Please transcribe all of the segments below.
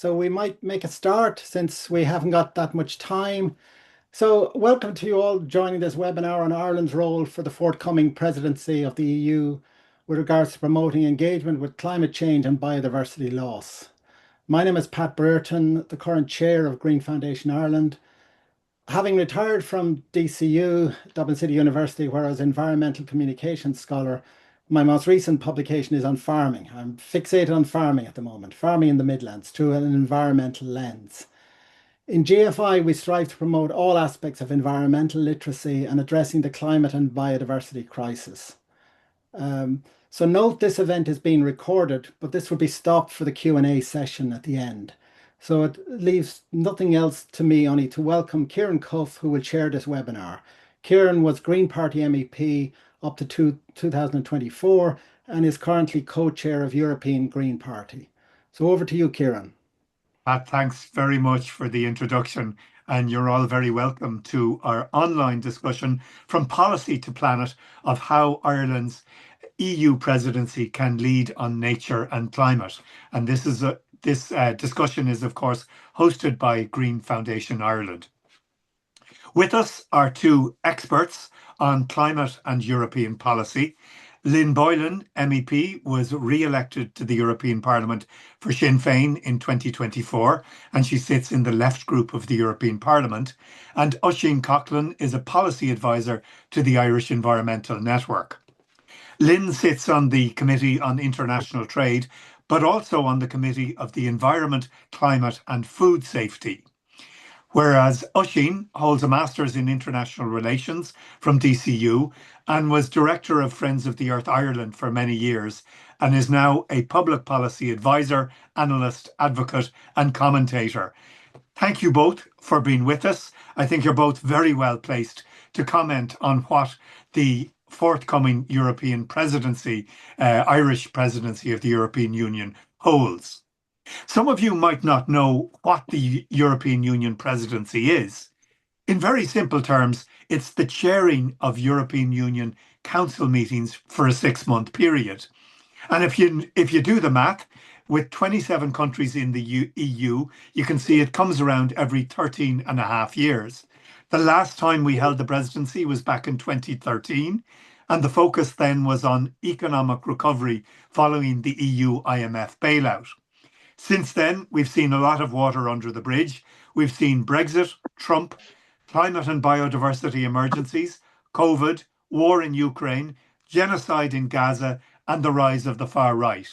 so we might make a start since we haven't got that much time. So, welcome to you all joining this webinar on Ireland's role for the forthcoming presidency of the EU with regards to promoting engagement with climate change and biodiversity loss. My name is Pat Brereton, the current chair of Green Foundation Ireland. Having retired from DCU, Dublin City University, where I was environmental communications scholar, my most recent publication is on farming. I'm fixated on farming at the moment, farming in the Midlands through an environmental lens. In GFI, we strive to promote all aspects of environmental literacy and addressing the climate and biodiversity crisis. So note this event is being recorded, but this will be stopped for the Q&A session at the end. So it leaves nothing else to me only to welcome Kieran Cuff, who will chair this webinar. Kieran was Green Party MEP up to 2024 and is currently co-chair of European Green Party. So over to you, Kieran. Pat, thanks very much for the introduction, and you're all very welcome to our online discussion from policy to planet of how Ireland's EU presidency can lead on nature and climate. And this discussion is, of course, hosted by Green Foundation Ireland. With us are two experts on climate and European policy. Lynn Boylan, MEP, was re-elected to the European Parliament for Sinn Féin in 2024, and she sits in the left group of the European Parliament. And Oisin Coughlan is a policy advisor to the Irish Environmental Network. Lynn sits on the Committee on International Trade, but also on the Committee of the Environment, Climate and Food Safety. Whereas Oisin holds a Master's in International Relations from DCU and was Director of Friends of the Earth Ireland for many years and is now a public policy advisor, analyst, advocate and commentator. Thank you both for being with us. I think you're both very well placed to comment on what the forthcoming European presidency, Irish presidency of the European Union holds. Some of you might not know what the European Union presidency is. In very simple terms, it's the chairing of European Union Council meetings for a 6-month period. And if you do the math, with 27 countries in the EU, you can see it comes around every 13 and a half years. The last time we held the presidency was back in 2013, and the focus then was on economic recovery following the EU IMF bailout. Since then, we've seen a lot of water under the bridge. We've seen Brexit, Trump, climate and biodiversity emergencies, COVID, war in Ukraine, genocide in Gaza, and the rise of the far right.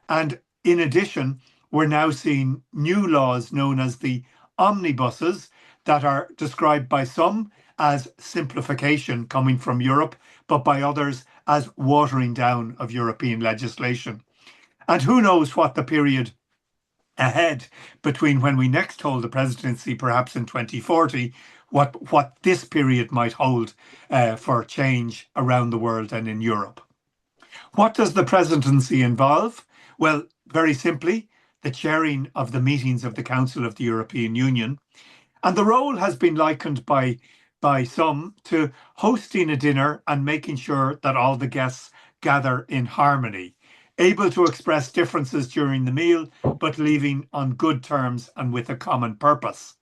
And in addition, we're now seeing new laws known as the omnibuses that are described by some as simplification coming from Europe, but by others as watering down of European legislation. And who knows what the period ahead between when we next hold the presidency, perhaps in 2040, what this period might hold for change around the world and in Europe. What does the presidency involve? Well, very simply, the chairing of the meetings of the Council of the European Union. And the role has been likened by some to hosting a dinner and making sure that all the guests gather in harmony, able to express differences during the meal, but leaving on good terms and with a common purpose.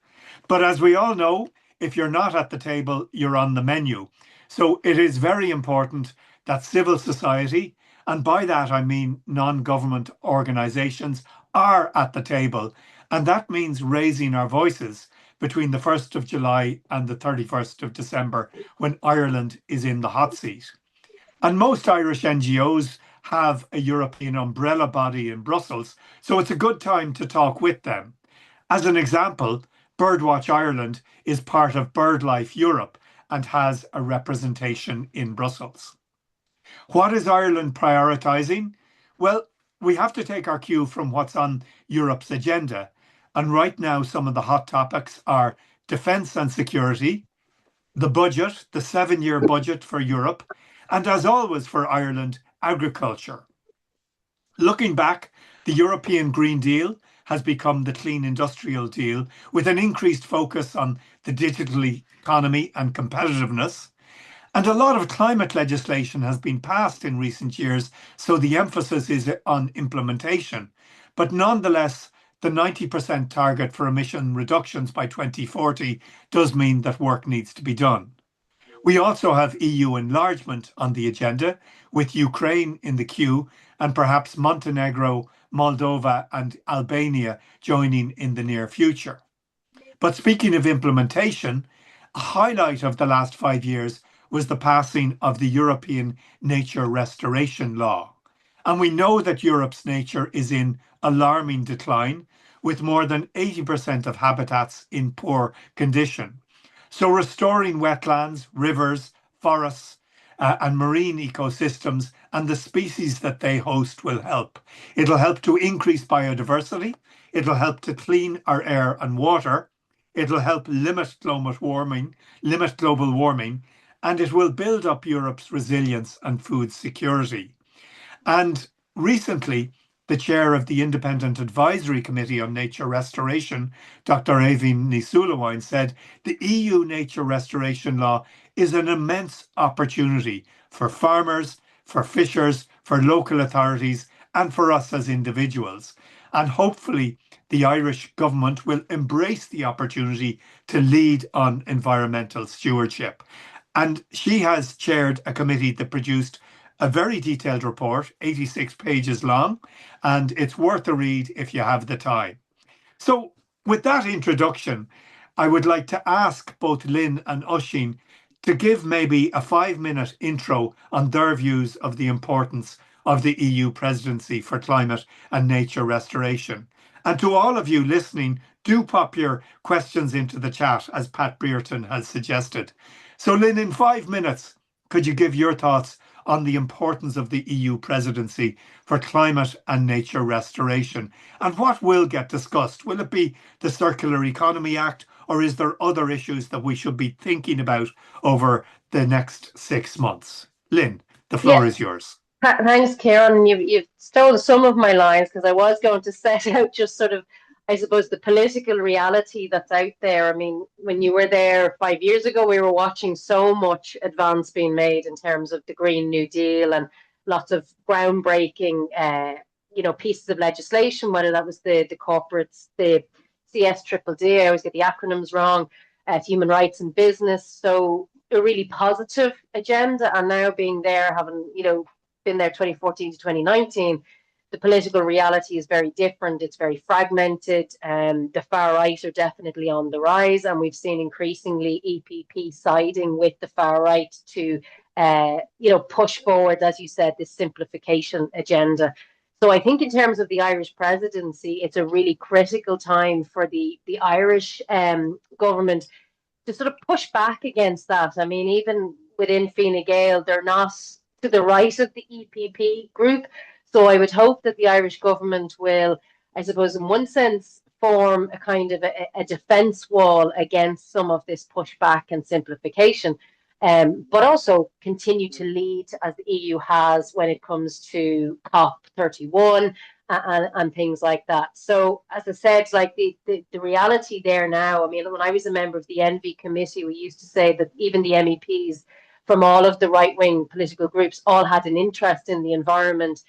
But as we all know, if you're not at the table, you're on the menu. So it is very important that civil society, and by that I mean non-government organisations, are at the table. And that means raising our voices between the 1st of July and the 31st of December, when Ireland is in the hot seat. And most Irish NGOs have a European umbrella body in Brussels, so it's a good time to talk with them. As an example, Birdwatch Ireland is part of BirdLife Europe and has a representation in Brussels. What is Ireland prioritising? Well, we have to take our cue from what's on Europe's agenda. And right now, some of the hot topics are defence and security, the budget, the 7-year budget for Europe, and as always for Ireland, agriculture. Looking back, the European Green Deal has become the Clean Industrial Deal with an increased focus on the digital economy and competitiveness. And a lot of climate legislation has been passed in recent years, so the emphasis is on implementation. But nonetheless, the 90% target for emission reductions by 2040 does mean that work needs to be done. We also have EU enlargement on the agenda, with Ukraine in the queue and perhaps Montenegro, Moldova, and Albania joining in the near future. But speaking of implementation, a highlight of the last 5 years was the passing of the European Nature Restoration Law. And we know that Europe's nature is in alarming decline, with more than 80% of habitats in poor condition. So restoring wetlands, rivers, forests, and marine ecosystems and the species that they host will help. It'll help to increase biodiversity. It'll help to clean our air and water. It'll help limit global warming, and it will build up Europe's resilience and food security. And recently, the chair of the Independent Advisory Committee on Nature Restoration, Dr. Aoibhinn Ní Súilleabháin, said the EU Nature Restoration Law is an immense opportunity for farmers, for fishers, for local authorities, and for us as individuals. And hopefully, the Irish government will embrace the opportunity to lead on environmental stewardship. And she has chaired a committee that produced a very detailed report, 86 pages long, and it's worth a read if you have the time. So, with that introduction, I would like to ask both Lynn and Oisín to give maybe a 5-minute intro on their views of the importance of the EU presidency for climate and nature restoration. And to all of you listening, do pop your questions into the chat, as Pat Brereton has suggested. So, Lynn, in 5 minutes, could you give your thoughts on the importance of the EU presidency for climate and nature restoration? And what will get discussed? Will it be the Circular Economy Act, or is there other issues that we should be thinking about over the next 6 months? Lynn, the floor Yeah, is yours. thanks, Kieran. You've stolen some of my lines because I was going to set out just sort of, I suppose, the political reality that's out there. I mean, when you were there 5 years ago, we were watching so much advance being made in terms of the Green New Deal and lots of groundbreaking, pieces of legislation, whether that was the corporates, the CSDDD, I always get the acronyms wrong, human rights and business. So a really positive agenda, and now being there, having, been there 2014 to 2019, the political reality is very different. It's very fragmented. The far right are definitely on the rise, and we've seen increasingly EPP siding with the far right to, push forward, as you said, this simplification agenda. So I think in terms of the Irish presidency, it's a really critical time for the Irish government to sort of push back against that. I mean, even within Fine Gael, they're not to the right of the EPP group. So I would hope that the Irish government will, I suppose, in one sense, form a kind of a defence wall against some of this pushback and simplification, but also continue to lead as the EU has when it comes to COP31 and things like that. So, as I said, like the reality there now, I mean, when I was a member of the Envy Committee, we used to say that even the MEPs from all of the right-wing political groups all had an interest in the environment.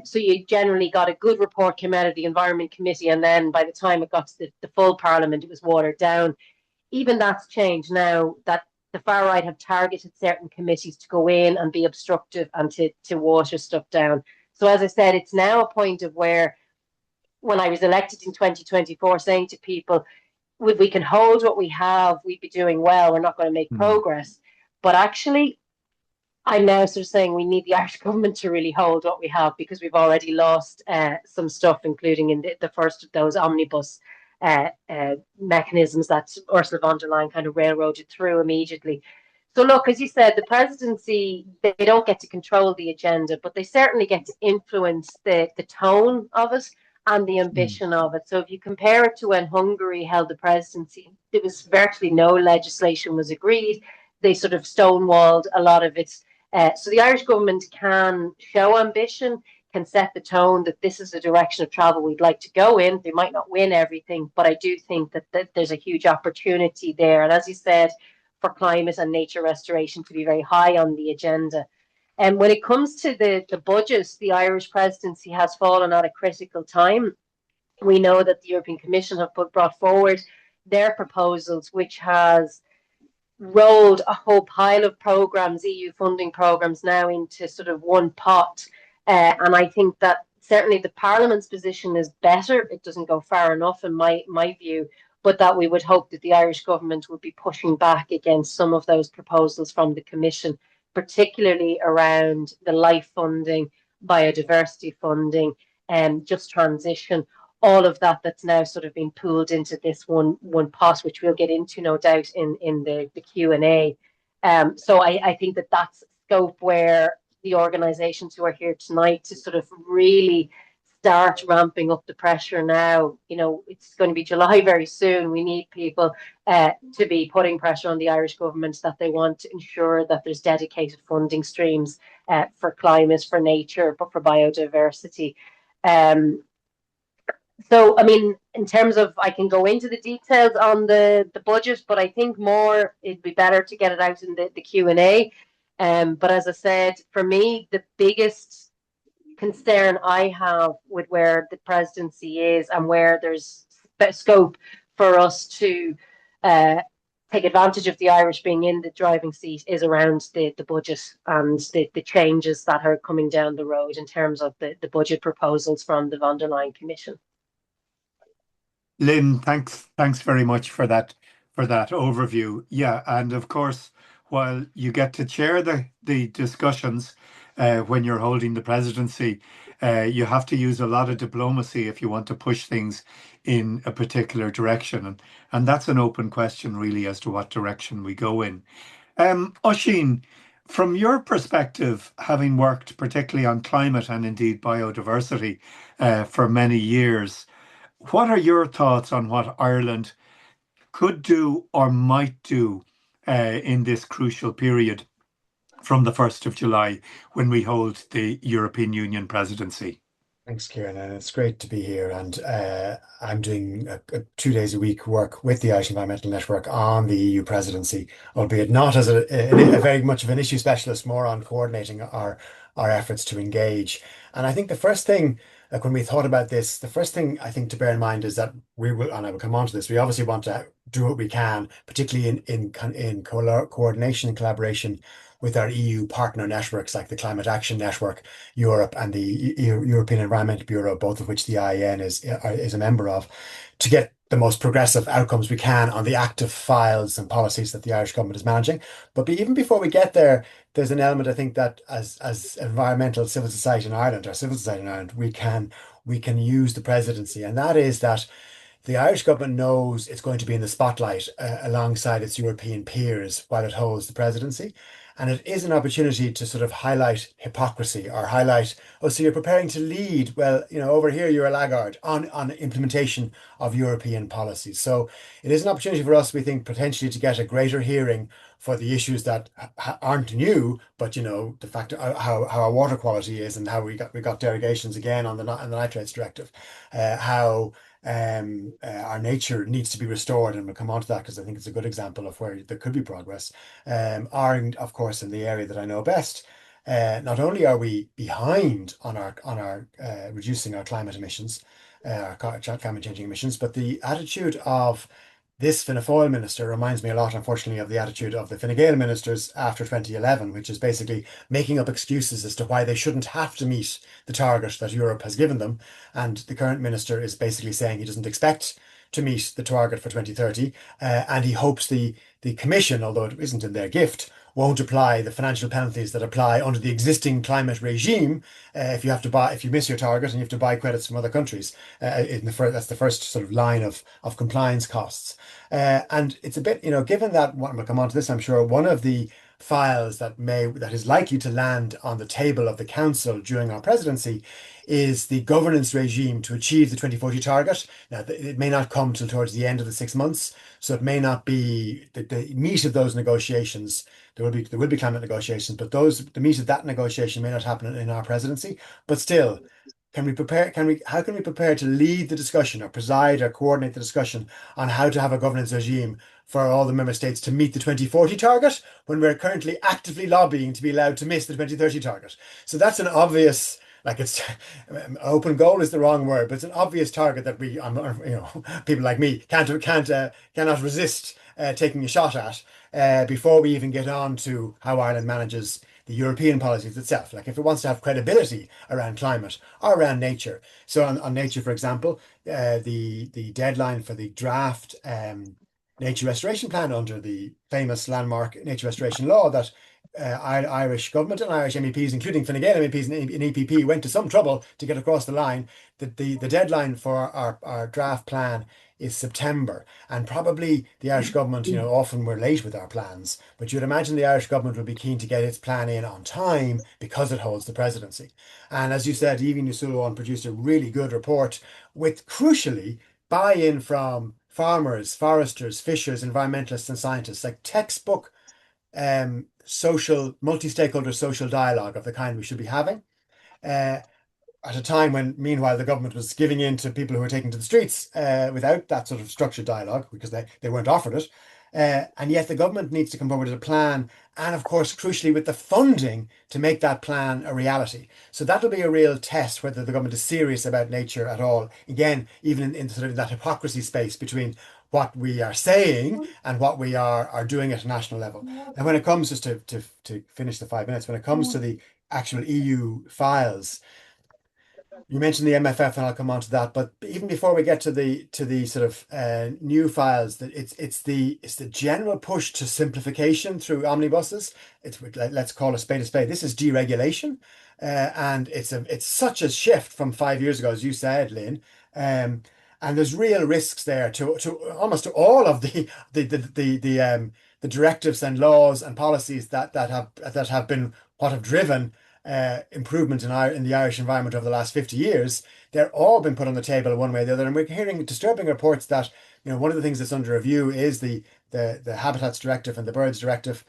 So you generally got a good report came out of the Environment Committee, and then by the time it got to the full Parliament, it was watered down. Even that's changed now, that the far right have targeted certain committees to go in and be obstructive and to water stuff down. So as I said, it's now a point of where, when I was elected in 2024, saying to people, if we can hold what we have, we'd be doing well. We're not going to make progress. But actually, I'm now sort of saying we need the Irish government to really hold what we have, because we've already lost some stuff, including in the first of those omnibus mechanisms that Ursula von der Leyen kind of railroaded through immediately. So look, as you said, the presidency, they don't get to control the agenda, but they certainly get to influence the tone of it and the ambition of it. So if you compare it to when Hungary held the presidency, there was virtually no legislation was agreed. They sort of stonewalled a lot of it. So the Irish government can show ambition, can set the tone that this is the direction of travel we'd like to go in. They might not win everything, but I do think that there's a huge opportunity there. And as you said, for climate and nature restoration to be very high on the agenda. And when it comes to the budget, the Irish presidency has fallen at a critical time. We know that the European Commission have brought forward their proposals, which has rolled a whole pile of programs, EU funding programs, now into sort of one pot. And I think that certainly the Parliament's position is better. It doesn't go far enough, in my view, but that we would hope that the Irish government would be pushing back against some of those proposals from the Commission, particularly around the life funding, biodiversity funding, and just transition, all of that that's now sort of been pooled into this one pot, which we'll get into, no doubt, in the Q&A. So I think that that's scope where the organisations who are here tonight to sort of really start ramping up the pressure now. You know, it's going to be July very soon. We need people to be putting pressure on the Irish government that they want to ensure that there's dedicated funding streams for climate, for nature, but for biodiversity. So, I mean, in terms of, I can go into the details on the budget, but I think more it'd be better to get it out in the Q&A. But as I said, for me, the biggest concern I have with where the presidency is and where there's scope for us to take advantage of the Irish being in the driving seat is around the budget and the changes that are coming down the road in terms of the budget proposals from the von der Leyen Commission. Lynn, thanks very much for that overview. Yeah, and of course, while you get to chair the discussions when you're holding the presidency, you have to use a lot of diplomacy if you want to push things in a particular direction, and that's an open question really as to what direction we go in. Oisín, from your perspective, having worked particularly on climate and indeed biodiversity for many years, what are your thoughts on what Ireland could do or might do in this crucial period from the 1st of July when we hold the European Union presidency? Thanks, Kieran, and it's great to be here. And I'm doing 2 days a week work with the Irish Environmental Network on the EU presidency, albeit not as a very much of an issue specialist, more on coordinating our efforts to engage. And I think the first thing, like when we thought about this, the first thing I think to bear in mind is that we will, and I will come on to this, we obviously want to do what we can, particularly in coordination and collaboration with our EU partner networks like the Climate Action Network Europe and the European Environment Bureau, both of which the IEN is a member of, to get the most progressive outcomes we can on the active files and policies that the Irish government is managing. But even before we get there, there's an element, I think, that as environmental civil society in Ireland, our civil society in Ireland, we can use the presidency, and that is that the Irish government knows it's going to be in the spotlight alongside its European peers while it holds the presidency. And it is an opportunity to sort of highlight hypocrisy or highlight, oh, so you're preparing to lead. Well, you know, over here you're a laggard on implementation of European policies. So it is an opportunity for us, we think, potentially to get a greater hearing for the issues that aren't new, but, you know, the fact how our water quality is and how we got derogations again on the nitrates directive, how our nature needs to be restored, and we'll come on to that because I think it's a good example of where there could be progress. Are, of course, in the area that I know best. Not only are we behind on our reducing our climate emissions, our climate changing emissions, but the attitude of this Fianna Fáil minister reminds me a lot, unfortunately, of the attitude of the Fine Gael ministers after 2011, which is basically making up excuses as to why they shouldn't have to meet the target that Europe has given them. And the current minister is basically saying he doesn't expect to meet the target for 2030, and he hopes the Commission, although it isn't in their gift, won't apply the financial penalties that apply under the existing climate regime if you miss your target and you have to buy credits from other countries. That's the first sort of line of compliance costs. And it's a bit, you know, given that, we'll come on to this, I'm sure, one of the files that is likely to land on the table of the council during our presidency is the governance regime to achieve the 2040 target. Now, it may not come till towards the end of the 6 months, so it may not be the meat of those negotiations. There will be climate negotiations, but the meat of that negotiation may not happen in our presidency. But still, how can we prepare to lead the discussion or preside or coordinate the discussion on how to have a governance regime for all the member states to meet the 2040 target when we're currently actively lobbying to be allowed to miss the 2030 target? So that's an obvious like it's open goal is the wrong word, but it's an obvious target that people like me cannot resist taking a shot at before we even get on to how Ireland manages the European policies itself. Like if it wants to have credibility around climate or around nature. So on nature, for example, the deadline for the draft nature restoration plan under the famous landmark nature restoration law that Irish government and Irish MEPs, including Fine Gael MEPs and EPP, went to some trouble to get across the line. The deadline for our draft plan is September, and probably the Irish government, often we're late with our plans, but you'd imagine the Irish government would be keen to get its plan in on time because it holds the presidency. And as you said, Evie Nusuluon produced a really good report with, crucially, buy-in from farmers, foresters, fishers, environmentalists, and scientists, like textbook social, multi-stakeholder social dialogue of the kind we should be having. At a time when, meanwhile, the government was giving in to people who were taken to the streets without that sort of structured dialogue because they weren't offered it. And yet the government needs to come forward with a plan and, of course, crucially, with the funding to make that plan a reality. So that'll be a real test whether the government is serious about nature at all. Again, even in sort of that hypocrisy space between what we are saying and what we are doing at a national level. And when it comes, just to finish the 5 minutes, when it comes to the actual EU files, you mentioned the MFF, and I'll come on to that. But even before we get to the sort of new files, that it's the general push to simplification through omnibuses. Let's call a spade a spade. This is deregulation, and it's such a shift from 5 years ago, as you said, Lynn. And there's real risks there to almost to all of the directives and laws and policies that have been what have driven improvement in the Irish environment over the last 50 years. They're all been put on the table one way or the other, and we're hearing disturbing reports that one of the things that's under review is the Habitats Directive and the Birds Directive,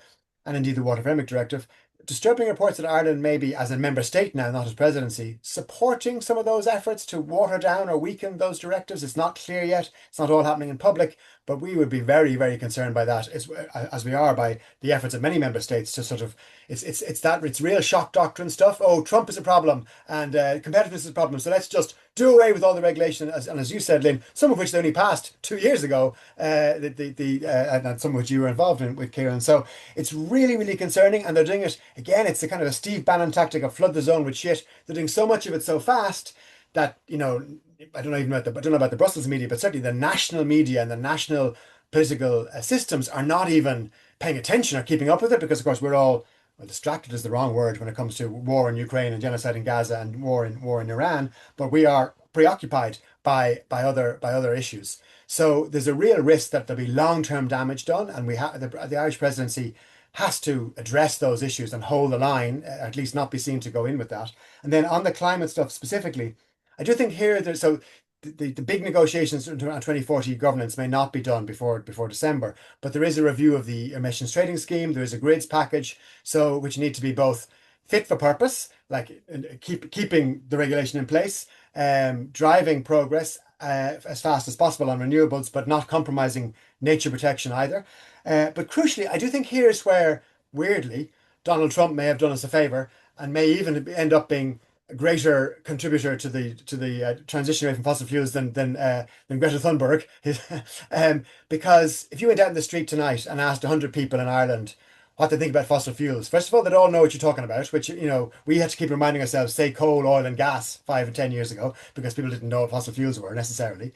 and indeed the Water Framework Directive. Disturbing reports that Ireland may be, as a member state now, not as presidency, supporting some of those efforts to water down or weaken those directives. It's not clear yet. It's not all happening in public, but we would be very, very concerned by that, as we are by the efforts of many member states to sort of, it's real shock doctrine stuff. Oh, Trump is a problem and competitiveness is a problem, so let's just do away with all the regulation. And as you said, Lynn, some of which they only passed 2 years ago, and some of which you were involved in with Kieran. So it's really, really concerning, and they're doing it again. It's the kind of a Steve Bannon tactic of flood the zone with shit. They're doing so much of it so fast that I don't know about the Brussels media, but certainly the national media and the national political systems are not even paying attention or keeping up with it, because of course we're all, well, distracted is the wrong word when it comes to war in Ukraine and genocide in Gaza and war in Iran, but we are preoccupied by other issues. So there's a real risk that there'll be long-term damage done, and the Irish presidency has to address those issues and hold the line, at least not be seen to go in with that. And then on the climate stuff specifically, I do think here the big negotiations on 2040 governance may not be done before December, but there is a review of the emissions trading scheme. There is a grids package, which need to be both fit for purpose, like keeping the regulation in place, driving progress as fast as possible on renewables, but not compromising nature protection either. But crucially, I do think here's where, weirdly, Donald Trump may have done us a favor and may even end up being a greater contributor to the transition away from fossil fuels than Greta Thunberg. Because if you went out in the street tonight and asked 100 people in Ireland what they think about fossil fuels, first of all, they'd all know what you're talking about, which, we had to keep reminding ourselves, say coal, oil and gas 5 and 10 years ago, because people didn't know what fossil fuels were necessarily.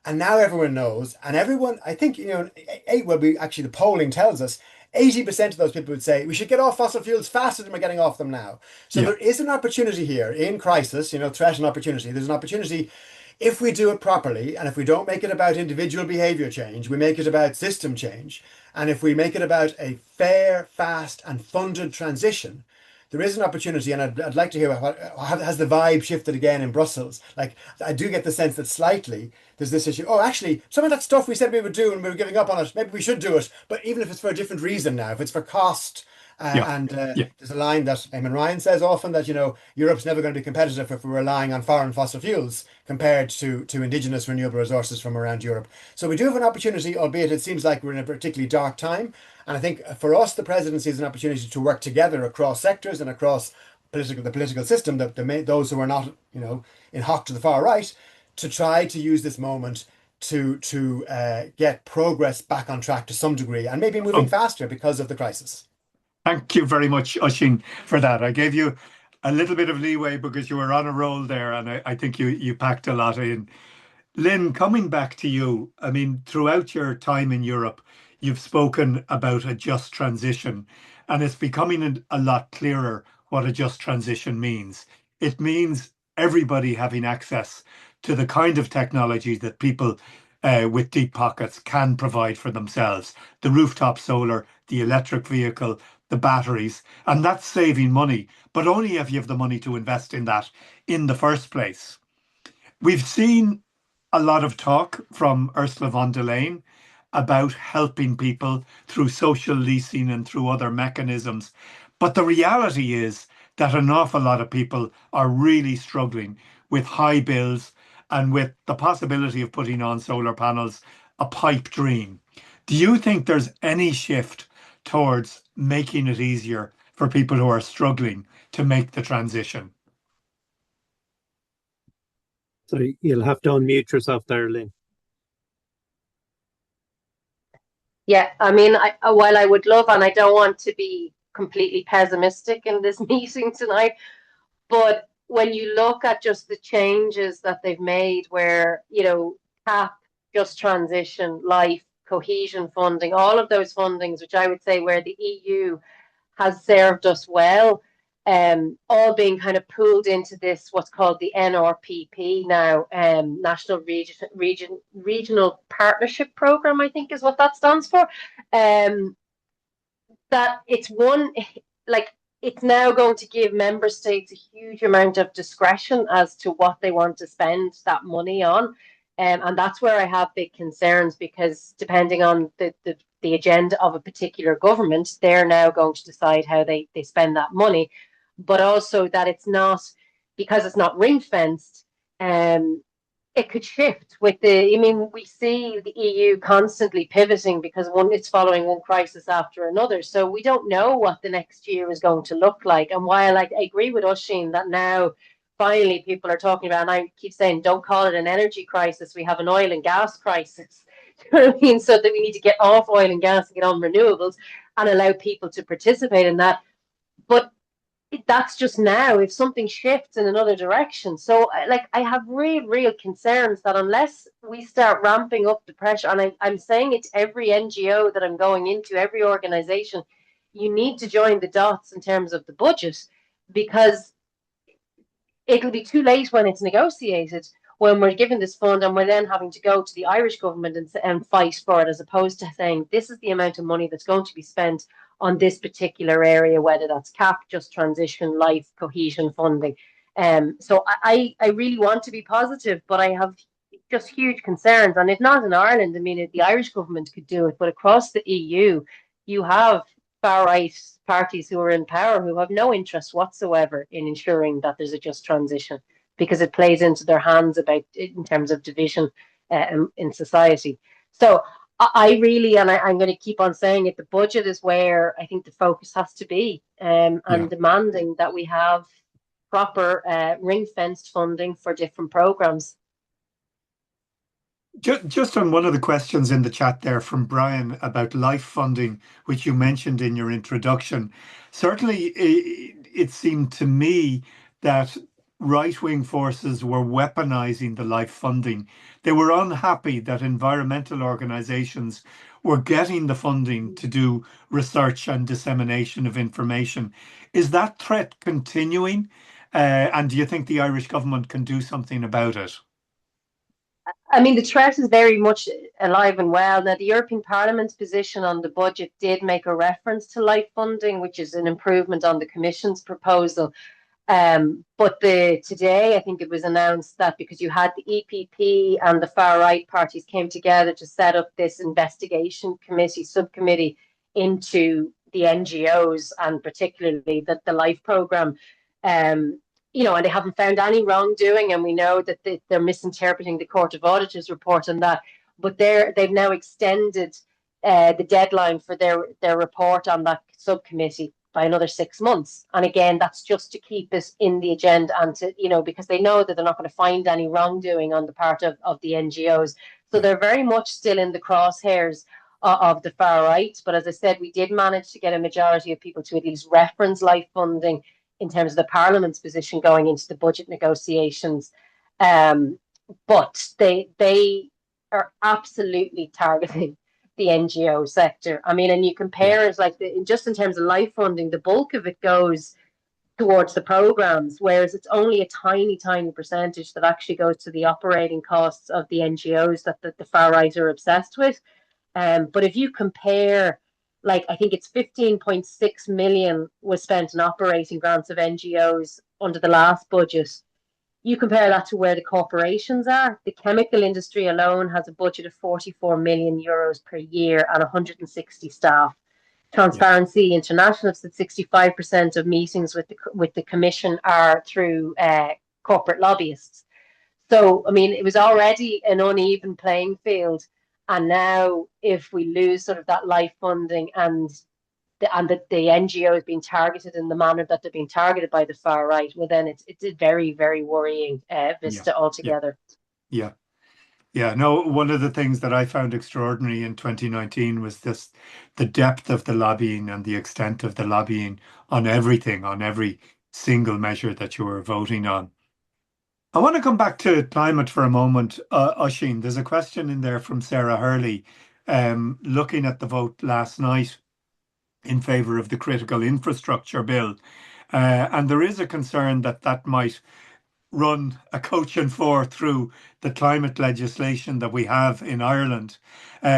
And now everyone knows, and everyone, I think, the polling tells us 80% of those people would say we should get off fossil fuels faster than we're getting off them now. So there is an opportunity here in crisis, threat and opportunity. There's an opportunity if we do it properly, and if we don't make it about individual behavior change, we make it about system change. And if we make it about a fair, fast and funded transition, there is an opportunity. And I'd like to hear has the vibe shifted again in Brussels? Like, I do get the sense that slightly there's this issue. Oh, actually, some of that stuff we said we would do and we were giving up on it, maybe we should do it. But even if it's for a different reason now, if it's for cost, there's a line that Eamon Ryan says often that, Europe's never going to be competitive if we're relying on foreign fossil fuels compared to indigenous renewable resources from around Europe. So we do have an opportunity, albeit it seems like we're in a particularly dark time. And I think for us, the presidency is an opportunity to work together across sectors and across the political system, those who are not, in hock to the far right, to try to use this moment to get progress back on track to some degree, and maybe moving faster because of the crisis. Thank you very much, Oisin, for that. I gave you a little bit of leeway because you were on a roll there, and I think you packed a lot in. Lynn, coming back to you, I mean, throughout your time in Europe, you've spoken about a just transition, and it's becoming a lot clearer what a just transition means. It means everybody having access to the kind of technology that people with deep pockets can provide for themselves. The rooftop solar, the electric vehicle, the batteries, and that's saving money, but only if you have the money to invest in that in the first place. We've seen a lot of talk from Ursula von der Leyen about helping people through social leasing and through other mechanisms. But the reality is that an awful lot of people are really struggling with high bills and with the possibility of putting on solar panels a pipe dream. Do you think there's any shift towards making it easier for people who are struggling to make the transition? So you'll have to unmute yourself there, Lynn. Yeah, I mean, while I would love, and I don't want to be completely pessimistic in this meeting tonight, but when you look at just the changes that they've made, where, CAP, just transition, life, cohesion funding, all of those fundings, which I would say where the EU has served us well, all being kind of pulled into this, what's called the NRPP now, National Regional Partnership Program, I think is what that stands for. That it's it's now going to give member states a huge amount of discretion as to what they want to spend that money on. And that's where I have big concerns, because depending on the agenda of a particular government, they're now going to decide how they spend that money. But also that it's not, because it's not ring fenced, it could shift with we see the EU constantly pivoting because it's following one crisis after another. So we don't know what the next year is going to look like. And while I agree with Oisin that now finally people are talking about, and I keep saying, don't call it an energy crisis, we have an oil and gas crisis. You know what I mean? So that we need to get off oil and gas and get on renewables and allow people to participate in that. But that's just now, if something shifts in another direction. So I have real concerns that unless we start ramping up the pressure, and I'm saying it to every NGO that I'm going into, every organization, you need to join the dots in terms of the budget, because it'll be too late when it's negotiated, when we're given this fund and we're then having to go to the Irish government and fight for it, as opposed to saying this is the amount of money that's going to be spent on this particular area, whether that's CAP, just transition, life, cohesion funding. So I really want to be positive, but I have just huge concerns. And if not in Ireland, I mean, the Irish government could do it, but across the EU, you have far-right parties who are in power who have no interest whatsoever in ensuring that there's a just transition, because it plays into their hands in terms of division in society. So I really, and I'm going to keep on saying it, the budget is where I think the focus has to be, and demanding that we have proper ring-fenced funding for different programs. Just on one of the questions in the chat there from Brian about life funding, which you mentioned in your introduction, certainly it seemed to me that right-wing forces were weaponizing the life funding. They were unhappy that environmental organizations were getting the funding to do research and dissemination of information. Is that threat continuing? And do you think the Irish government can do something about it? I mean, the threat is very much alive and well. Now, the European Parliament's position on the budget did make a reference to life funding, which is an improvement on the Commission's proposal. But today, I think it was announced that because you had the EPP and the far-right parties came together to set up this investigation subcommittee into the NGOs, and particularly the LIFE programme. And they haven't found any wrongdoing, and we know that they're misinterpreting the Court of Auditors report on that. But they've now extended the deadline for their report on that subcommittee by another 6 months. And again, that's just to keep us in the agenda and to, because they know that they're not going to find any wrongdoing on the part of the NGOs. So they're very much still in the crosshairs of the far right. But as I said, we did manage to get a majority of people to at least reference life funding in terms of the Parliament's position going into the budget negotiations. But they are absolutely targeting the NGO sector. I mean, and you compare it like just in terms of life funding, the bulk of it goes towards the programs, whereas it's only a tiny, tiny percentage that actually goes to the operating costs of the NGOs that the far right are obsessed with. But if you compare, like, I think it's 15.6 million was spent in operating grants of NGOs under the last budget. You compare that to where the corporations are. The chemical industry alone has a budget of 44 million euros per year and 160 staff. Transparency International said 65% of meetings with the Commission are through corporate lobbyists. So, I mean, it was already an uneven playing field. And now, if we lose sort of that life funding and the NGOs being targeted in the manner that they're being targeted by the far right, well, then it's a very, very worrying vista altogether. Yeah. No, one of the things that I found extraordinary in 2019 was the depth of the lobbying and the extent of the lobbying on everything, on every single measure that you were voting on. I want to come back to climate for a moment, Oisín. There's a question in there from Sarah Hurley, looking at the vote last night in favour of the critical infrastructure bill. And there is a concern that might run a coach and four through the climate legislation that we have in Ireland.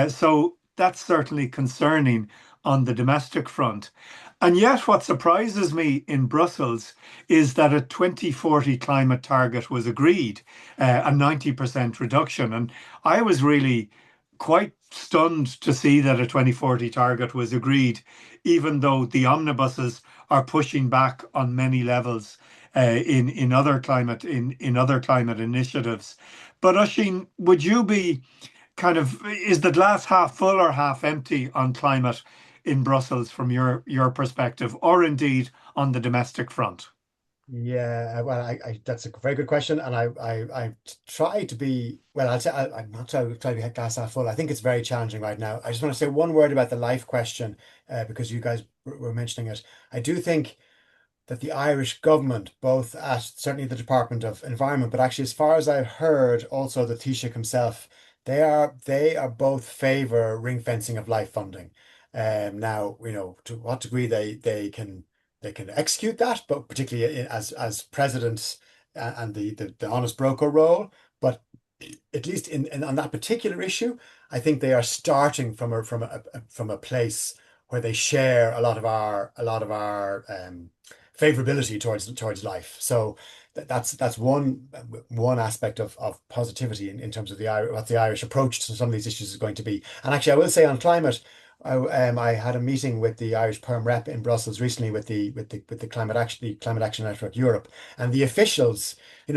So that's certainly concerning on the domestic front. And yet what surprises me in Brussels is that a 2040 climate target was agreed, a 90% reduction. And I was really quite stunned to see that a 2040 target was agreed, even though the omnibuses are pushing back on many levels in other climate initiatives. But Oisín, would you be is the glass half full or half empty on climate in Brussels from your perspective, or indeed on the domestic front? Yeah, well, I that's a very good question, and I try to be well. I'm not trying to be glass half full. I think it's very challenging right now. I just want to say one word about the life question, because you guys were mentioning it. I do think that the Irish government, both at certainly the Department of Environment, but actually as far as I've heard, also the Taoiseach himself, they are both favour ring fencing of life funding. Now, to what degree they can execute that, but particularly as presidents and the honest broker role. But at least on that particular issue, I think they are starting from a place where they share a lot of our favorability towards life. So that's one aspect of positivity in terms of what the Irish approach to some of these issues is going to be. And actually, I will say on climate, I had a meeting with the Irish Perm Rep in Brussels recently with the Climate Action Network Europe, and the officials, they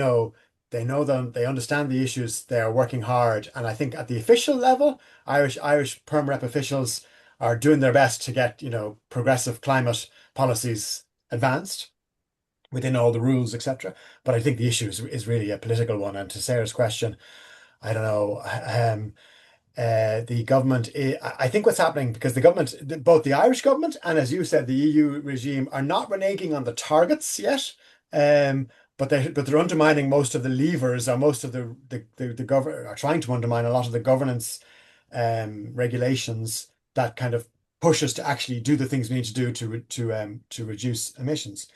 know them, they understand the issues, they are working hard, and I think at the official level, Irish Perm Rep officials are doing their best to get progressive climate policies advanced within all the rules, etc. But I think the issue is really a political one. And to Sarah's question, I don't know. The government, I think what's happening, because the government, both the Irish government and, as you said, the EU regime are not reneging on the targets yet, but they're undermining most of the levers, or most of the government are trying to undermine a lot of the governance regulations that kind of push us to actually do the things we need to do to reduce emissions.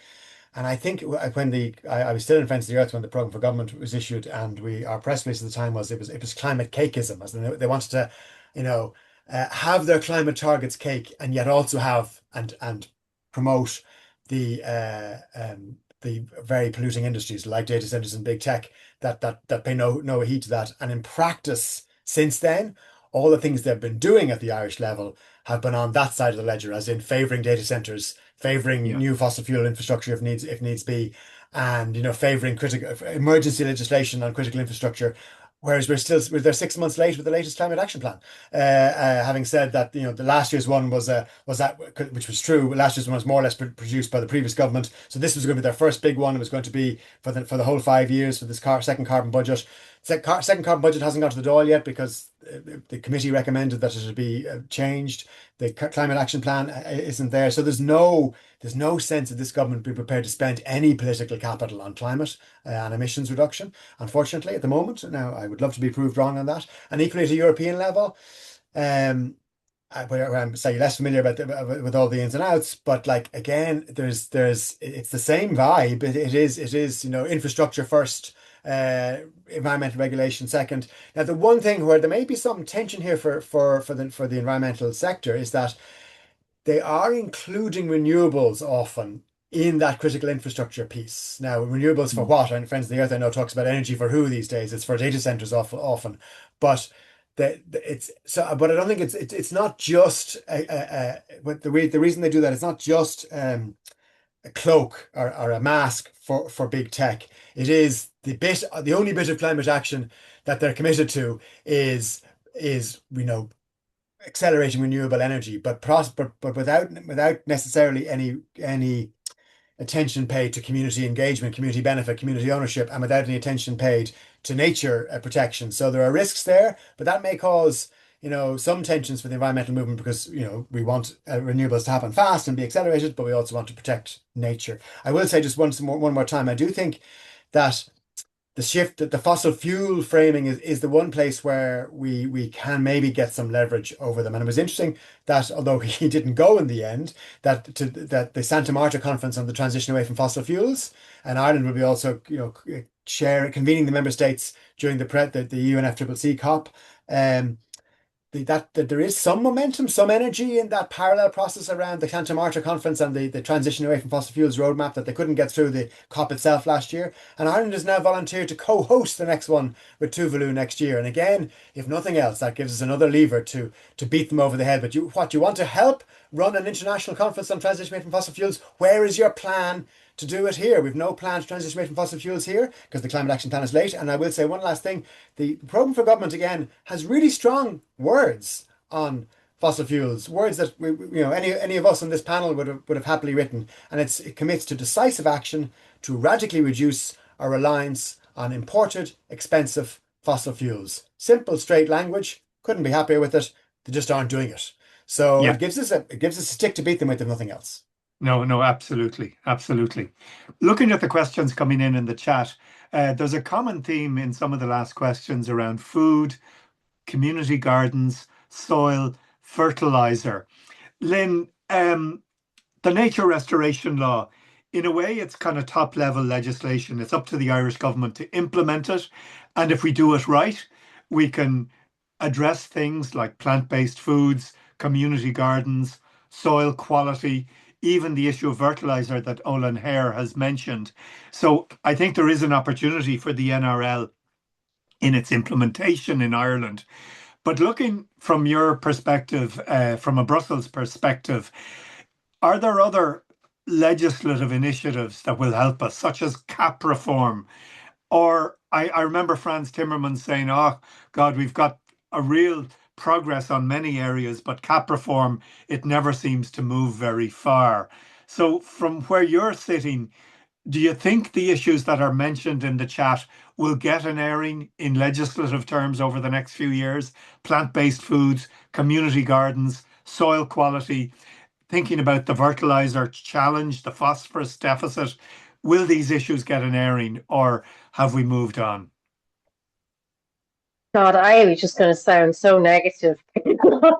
And I think when I was still in Friends of the Earth when the programme for government was issued, and our press release at the time was it was climate cakeism, as they wanted to, have their climate targets cake and yet also have and promote the very polluting industries like data centers and big tech that pay no heed to that. And in practice, since then, all the things they've been doing at the Irish level have been on that side of the ledger, as in favouring data centres, favouring new fossil fuel infrastructure if needs be, and favouring critical emergency legislation on critical infrastructure, Whereas they're 6 months late with the latest climate action plan. Having said that, the last year's one was that, which was true. Last year's one was more or less produced by the previous government. So this was going to be their first big one. It was going to be for the whole 5 years for this second carbon budget. Second carbon budget hasn't got to the door yet because the committee recommended that it should be changed. The climate action plan isn't there. So there's no sense that this government be prepared to spend any political capital on climate and emissions reduction, unfortunately, at the moment. Now, I would love to be proved wrong on that. And equally at a European level, where I'm slightly less familiar with all the ins and outs, but like again, it's the same vibe. It is infrastructure first, environmental regulation second. Now, the one thing where there may be some tension here for the environmental sector is that they are including renewables often in that critical infrastructure piece. Now, renewables for what? And Friends of the Earth, I know, talks about energy for who these days. It's for data centers often, but but I don't think it's not just but the reason they do that, it's not just a cloak or a mask for big tech. It is the only bit of climate action that they're committed to is accelerating renewable energy, but without necessarily any attention paid to community engagement, community benefit, community ownership, and without any attention paid to nature protection. So there are risks there, but that may cause some tensions for the environmental movement because we want renewables to happen fast and be accelerated, but we also want to protect nature. I will say just one more time, I do think that the shift, that the fossil fuel framing is the one place where we can maybe get some leverage over them. And it was interesting that although he didn't go in the end, that the Santa Marta conference on the transition away from fossil fuels, and Ireland will be also convening the member states during the UNFCCC COP. That there is some momentum, some energy in that parallel process around the Santa Marta conference and the transition away from fossil fuels roadmap that they couldn't get through the COP itself last year. And Ireland has now volunteered to co-host the next one with Tuvalu next year. And again, if nothing else, that gives us another lever to beat them over the head. But you want to help run an international conference on transition away from fossil fuels? Where is your plan to do it here? We've no plan to transition away from fossil fuels here because the climate action plan is late. And I will say one last thing: the programme for government again has really strong words on fossil fuels, words that any of us on this panel would have happily written, and it commits to decisive action to radically reduce our reliance on imported, expensive fossil fuels. Simple, straight language. Couldn't be happier with it. They just aren't doing it. So Yeah. it gives us a stick to beat them with, if nothing else. No, absolutely. Looking at the questions coming in the chat, there's a common theme in some of the last questions around food, community gardens, soil, fertilizer. Lynn, the nature restoration law, in a way, it's kind of top level legislation. It's up to the Irish government to implement it. And if we do it right, we can address things like plant-based foods, community gardens, soil quality, even the issue of fertilizer that Olin Hare has mentioned. So I think there is an opportunity for the NRL in its implementation in Ireland. But looking from your perspective, from a Brussels perspective, are there other legislative initiatives that will help us, such as CAP reform? Or I remember Franz Timmermans saying, oh, God, we've got a real progress on many areas, but CAP reform, it never seems to move very far. So from where you're sitting, do you think the issues that are mentioned in the chat will get an airing in legislative terms over the next few years? Plant-based foods, community gardens, soil quality, thinking about the fertilizer challenge, the phosphorus deficit. Will these issues get an airing, or have we moved on? God, I was just going to sound so negative. Because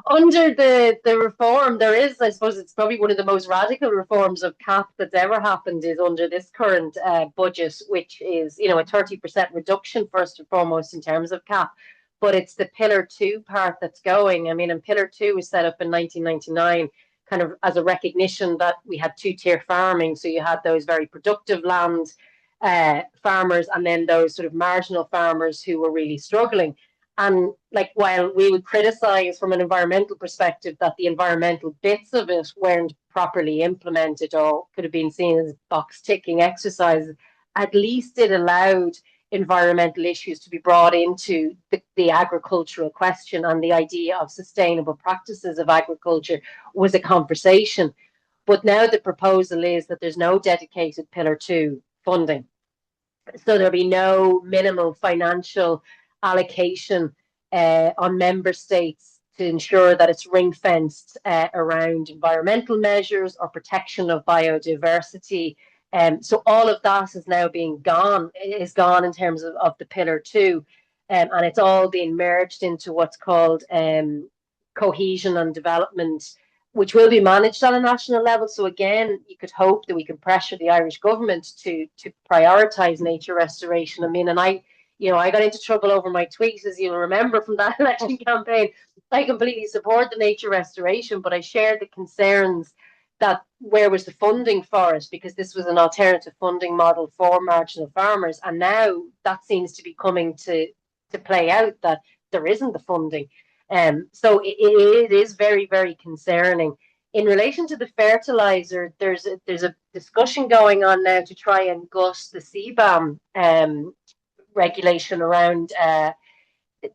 under the reform, there is, I suppose it's probably one of the most radical reforms of CAP that's ever happened is under this current budget, which is, a 30% reduction first and foremost in terms of CAP. But it's the Pillar 2 part that's going. I mean, and Pillar 2 was set up in 1999 kind of as a recognition that we had two-tier farming. So you had those very productive land farmers and then those sort of marginal farmers who were really struggling. And like, while we would criticize from an environmental perspective that the environmental bits of it weren't properly implemented or could have been seen as box ticking exercises, at least it allowed environmental issues to be brought into the agricultural question, and the idea of sustainable practices of agriculture was a conversation. But now the proposal is that there's no dedicated Pillar 2 funding. So there'll be no minimum financial allocation on member states to ensure that it's ring fenced around environmental measures or protection of biodiversity. So all of that is now gone in terms of the Pillar 2. And it's all being merged into what's called cohesion and development, which will be managed on a national level. So again, you could hope that we can pressure the Irish government to prioritise nature restoration. I mean, and I got into trouble over my tweets, as you'll remember from that election campaign. I completely support the nature restoration, but I shared the concerns that where was the funding for it, because this was an alternative funding model for marginal farmers, and now that seems to be coming to play out, that there isn't the funding. So it is very, very concerning. In relation to the fertilizer, there's a discussion going on now to try and gut the CBAM regulation around.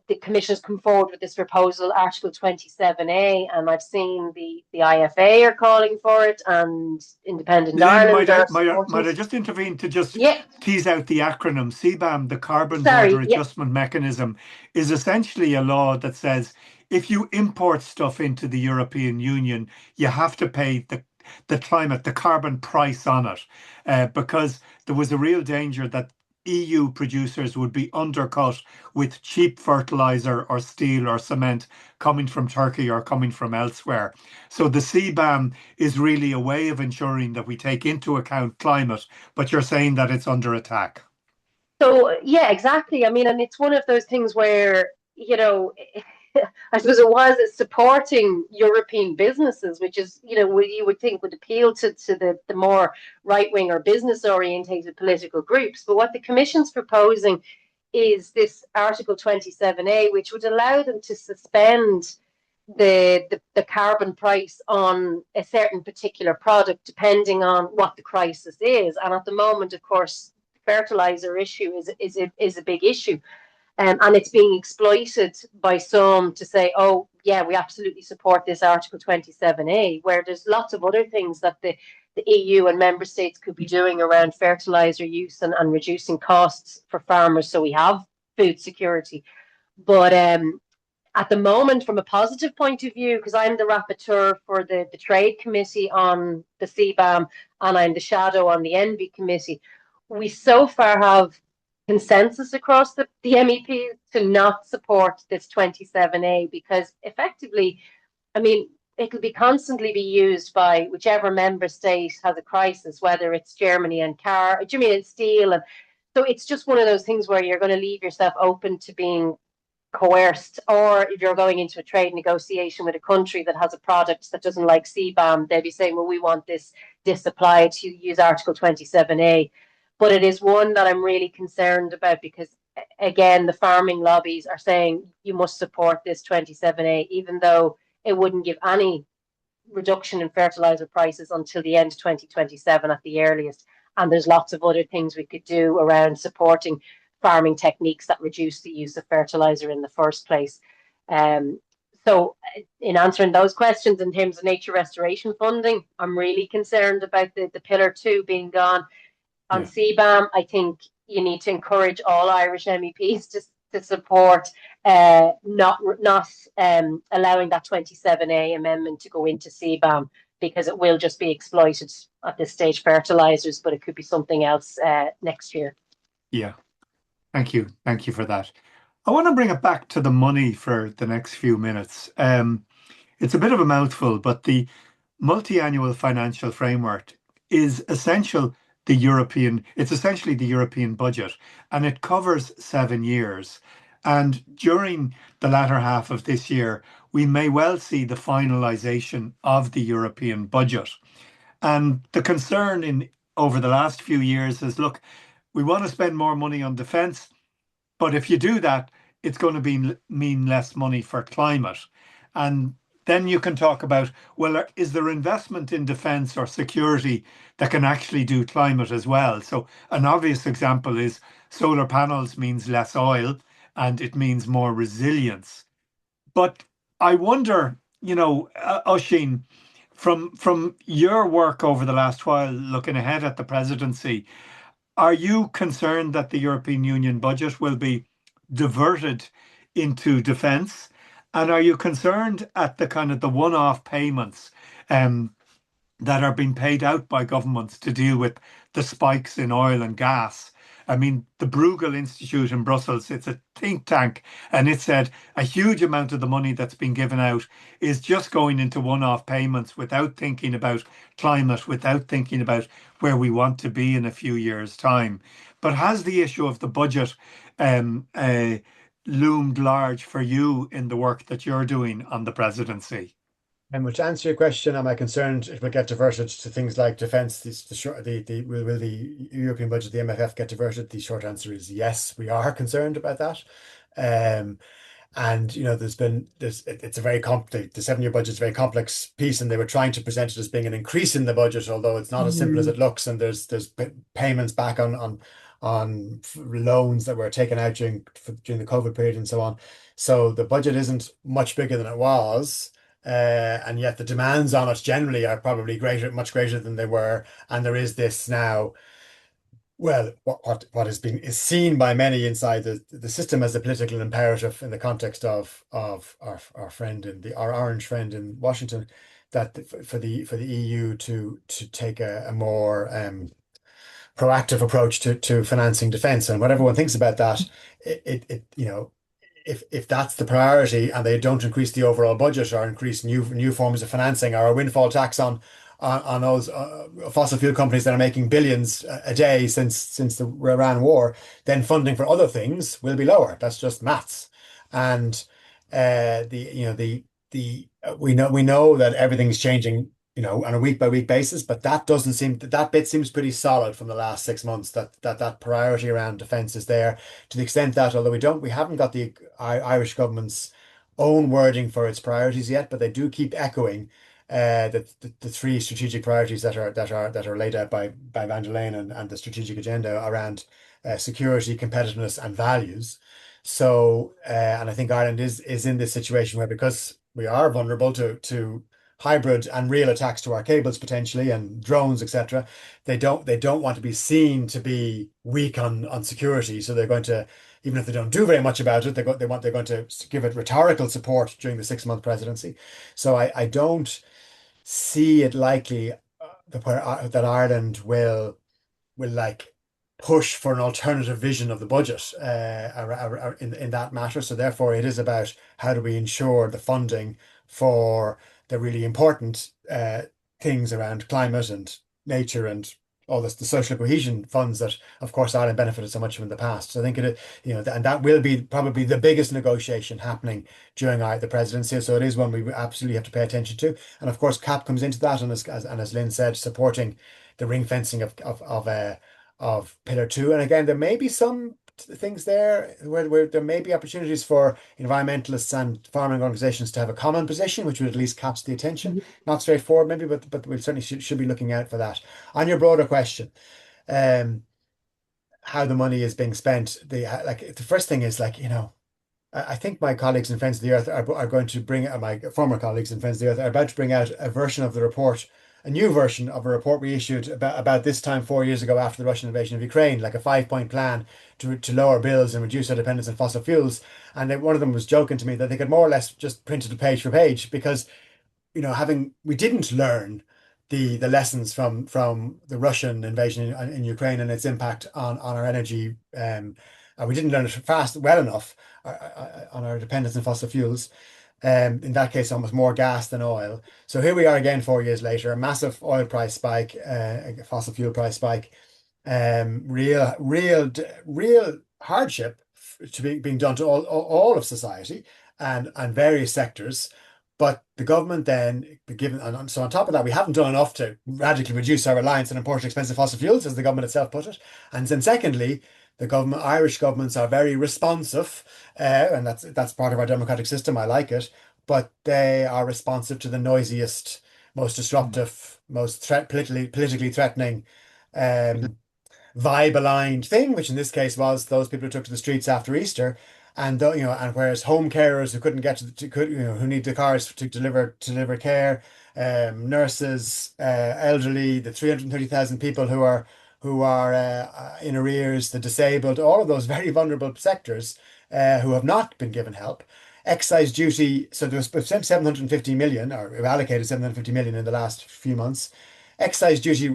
The Commission's come forward with this proposal, Article 27A, and I've seen the IFA are calling for it, and Independent Lynn, Ireland might I just intervene to just yeah. tease out the acronym? CBAM, the Carbon Sorry, Border Adjustment Mechanism, is essentially a law that says if you import stuff into the European Union, you have to pay the carbon price on it, because there was a real danger that EU producers would be undercut with cheap fertilizer or steel or cement coming from Turkey or coming from elsewhere. So the CBAM is really a way of ensuring that we take into account climate, but you're saying that it's under attack. So yeah, exactly. I mean, and it's one of those things where, I suppose it was supporting European businesses, which is, you would think would appeal to the more right-wing or business-orientated political groups. But what the Commission's proposing is this Article 27A, which would allow them to suspend the carbon price on a certain particular product, depending on what the crisis is. And at the moment, of course, the fertilizer issue is a big issue. And it's being exploited by some to say, oh, yeah, we absolutely support this Article 27A, where there's lots of other things that the EU and member states could be doing around fertilizer use and reducing costs for farmers, so we have food security. But at the moment, from a positive point of view, because I'm the rapporteur for the Trade Committee on the CBAM, and I'm the shadow on the Envy Committee, we so far have consensus across the MEPs to not support this 27A, because effectively, I mean, it'll be constantly be used by whichever member state has a crisis, whether it's Germany and steel. And so it's just one of those things where you're going to leave yourself open to being coerced, or if you're going into a trade negotiation with a country that has a product that doesn't like CBAM, they'll be saying, well, we want this applied to use Article 27A. But it is one that I'm really concerned about, because, again, the farming lobbies are saying you must support this 27A, even though it wouldn't give any reduction in fertilizer prices until the end of 2027 at the earliest. And there's lots of other things we could do around supporting farming techniques that reduce the use of fertilizer in the first place. So in answering those questions in terms of nature restoration funding, I'm really concerned about the Pillar 2 being gone. On CBAM, I think you need to encourage all Irish MEPs to support not allowing that 27A amendment to go into CBAM, because it will just be exploited at this stage, fertilizers, but it could be something else next year. Yeah, thank you for that. I want to bring it back to the money for the next few minutes. It's a bit of a mouthful, but the multi-annual financial framework is essentially the European budget, and it covers 7 years. And during the latter half of this year, we may well see the finalisation of the European budget. And the concern over the last few years is, look, we want to spend more money on defence, but if you do that, it's going to mean less money for climate. And then you can talk about, well, is there investment in defence or security that can actually do climate as well? So an obvious example is solar panels means less oil and it means more resilience. But I wonder, Oisin, from your work over the last while, looking ahead at the presidency, are you concerned that the European Union budget will be diverted into defence? And are you concerned at the kind of the one-off payments um, that are being paid out by governments to deal with the spikes in oil and gas? I mean, the Bruegel Institute in Brussels, it's a think tank, and it said a huge amount of the money that's been given out is just going into one-off payments without thinking about climate, without thinking about where we want to be in a few years' time. But has the issue of the budget um, uh, loomed large for you in the work that you're doing on the presidency? And to answer your question, am I concerned it will get diverted to things like defence? Will the European budget, the MFF, get diverted? The short answer is yes, we are concerned about that. Um, and it's a very complex, the 7-year budget is a very complex piece, and they were trying to present it as being an increase in the budget, although it's not as simple as it looks. And there's payments back on loans that were taken out during the COVID period and so on. So the budget isn't much bigger than it was. And yet the demands on us generally are probably much greater than they were. And there is this now, well, what is seen by many inside the system as a political imperative in the context of our friend our orange friend in Washington, that for the EU to take a more proactive approach to financing defense. And what everyone thinks about that, if that's the priority and they don't increase the overall budget or increase new forms of financing or a windfall tax on those fossil fuel companies that are making billions a day since the Iran war, then funding for other things will be lower. That's just maths. And we know that everything's changing, on a week by week basis, but that bit seems pretty solid from the last 6 months, that priority around defence is there, to the extent that although we haven't got the Irish government's own wording for its priorities yet, but they do keep echoing the 3 strategic priorities that are laid out by Van der Leyen and the strategic agenda around security, competitiveness, and values. So, and I think Ireland is in this situation where, because we are vulnerable to hybrid and real attacks to our cables potentially, and drones, etc., they don't want to be seen to be weak on security. So they're going to, even if they don't do very much about it, they're going to give it rhetorical support during the 6-month presidency. So I don't see it likely that Ireland will like push for an alternative vision of the budget in that matter. So therefore, it is about how do we ensure the funding for the really important things around climate and nature and all this, the social cohesion funds that, of course, Ireland benefited so much from in the past. So I think and that will be probably the biggest negotiation happening during the presidency. So it is one we absolutely have to pay attention to. And of course, CAP comes into that, and as Lynn said, supporting the ring fencing of Pillar 2. And again, there may be some things there where there may be opportunities for environmentalists and farming organizations to have a common position, which would at least catch the attention. Not straightforward, maybe, but we certainly should be looking out for that. On your broader question, how the money is being spent, the first thing is, I think my colleagues and Friends of the Earth are going to my former colleagues and Friends of the Earth are about to bring out a version of the report, a new version of a report we issued about this time 4 years ago, after the Russian invasion of Ukraine, like a 5-point plan to lower bills and reduce our dependence on fossil fuels. And one of them was joking to me that they could more or less just print it page for page, because we didn't learn the lessons from the Russian invasion in Ukraine and its impact on our energy. We didn't learn it well enough on our dependence on fossil fuels. In that case, almost more gas than oil. So here we are again 4 years later, a massive oil price spike, fossil fuel price spike, real hardship being done to all of society and various sectors. But the government then, so on top of that, we haven't done enough to radically reduce our reliance on imported expensive fossil fuels, as the government itself put it. And then secondly, Irish governments are very responsive, and that's part of our democratic system. I like it, but they are responsive to the noisiest, most disruptive, most politically threatening vibe-aligned thing, which in this case was those people who took to the streets after Easter, and and whereas home carers who couldn't get who need the cars to deliver care, nurses, elderly, the 330,000 people who are in arrears, the disabled, all of those very vulnerable sectors who have not been given help. Excise duty, so there was 750 million, or allocated 750 million in the last few months. Excise duty